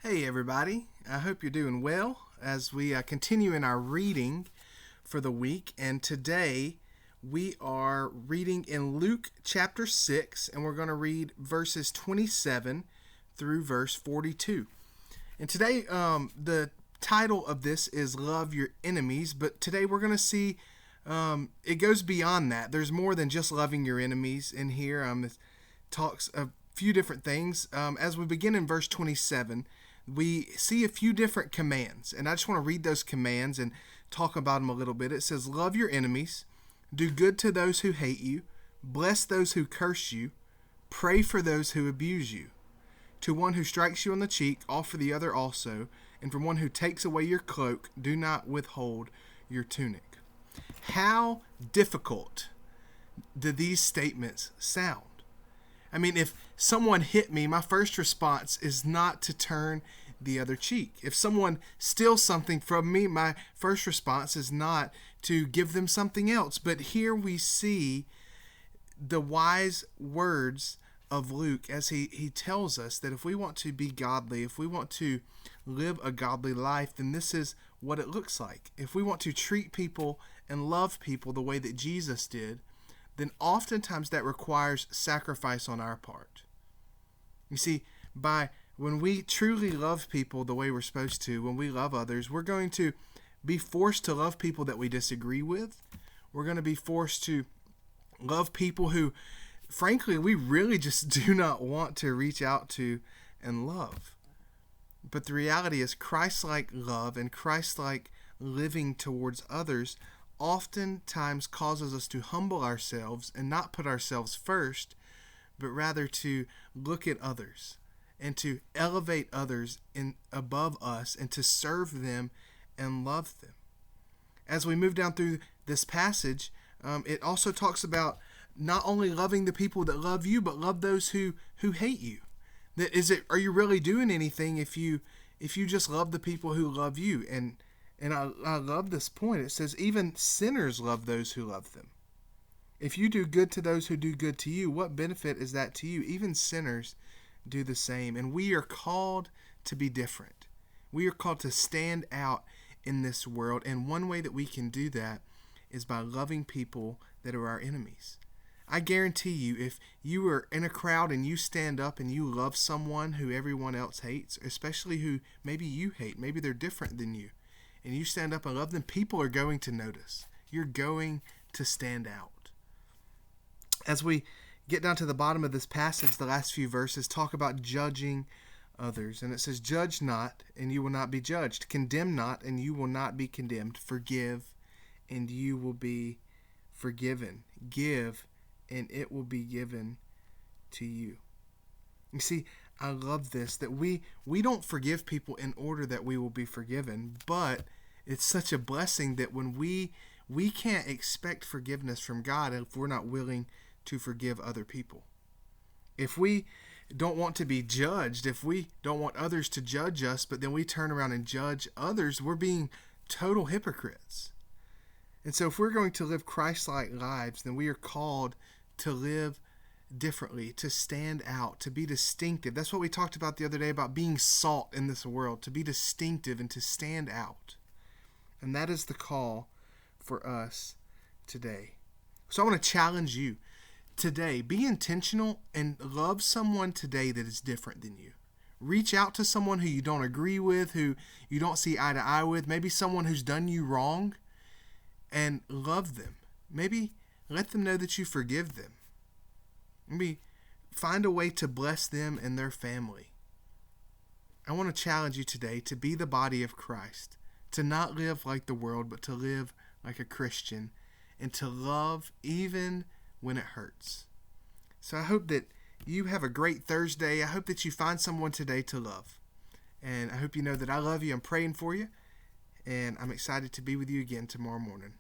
Hey, everybody. I hope you're doing well as we continue in our reading for the week. And today we are reading in Luke chapter 6, and we're going to read verses 27 through verse 42. And today, the title of this is Love Your Enemies, but today we're going to see it goes beyond that. There's more than just loving your enemies in here. It talks a few different things. As we begin in verse 27, we see a few different commands, and I just want to read those commands and talk about them a little bit. It says, love your enemies, do good to those who hate you, bless those who curse you, pray for those who abuse you. To one who strikes you on the cheek, offer the other also, and from one who takes away your cloak, do not withhold your tunic. How difficult do these statements sound? I mean, if someone hit me, my first response is not to turn the other cheek. If someone steals something from me, my first response is not to give them something else. But here we see the wise words of Luke as he tells us that if we want to be godly, if we want to live a godly life, then this is what it looks like. If we want to treat people and love people the way that Jesus did, then oftentimes that requires sacrifice on our part. You see, when we truly love people the way we're supposed to, when we love others, we're going to be forced to love people that we disagree with. We're going to be forced to love people who, frankly, we really just do not want to reach out to and love. But the reality is Christ-like love and Christ-like living towards others oftentimes causes us to humble ourselves and not put ourselves first, but rather to look at others and to elevate others above us and to serve them and love them. As we move down through this passage, it also talks about not only loving the people that love you, but love those who hate you. Are you really doing anything if you just love the people who love you? And I love this point. It says, even sinners love those who love them. If you do good to those who do good to you, what benefit is that to you? Even sinners do the same. And we are called to be different. We are called to stand out in this world. And one way that we can do that is by loving people that are our enemies. I guarantee you, if you are in a crowd and you stand up and you love someone who everyone else hates, especially who maybe you hate, maybe they're different than you, and you stand up and love them, people are going to notice. You're going to stand out. As we get down to the bottom of this passage, the last few verses talk about judging others. And it says, judge not, and you will not be judged. Condemn not, and you will not be condemned. Forgive, and you will be forgiven. Give, and it will be given to you. You see, I love this, that we don't forgive people in order that we will be forgiven, but it's such a blessing that when we can't expect forgiveness from God if we're not willing to forgive other people. If we don't want to be judged, if we don't want others to judge us, but then we turn around and judge others, we're being total hypocrites. And so if we're going to live Christ-like lives, then we are called to live differently, to stand out, to be distinctive. That's what we talked about the other day about being salt in this world, to be distinctive and to stand out. And that is the call for us today. So I want to challenge you today. Be intentional and love someone today that is different than you. Reach out to someone who you don't agree with, who you don't see eye to eye with, maybe someone who's done you wrong, and love them. Maybe let them know that you forgive them. Maybe find a way to bless them and their family. I want to challenge you today to be the body of Christ, to not live like the world, but to live like a Christian, and to love even when it hurts. So I hope that you have a great Thursday. I hope that you find someone today to love. And I hope you know that I love you. I'm praying for you. And I'm excited to be with you again tomorrow morning.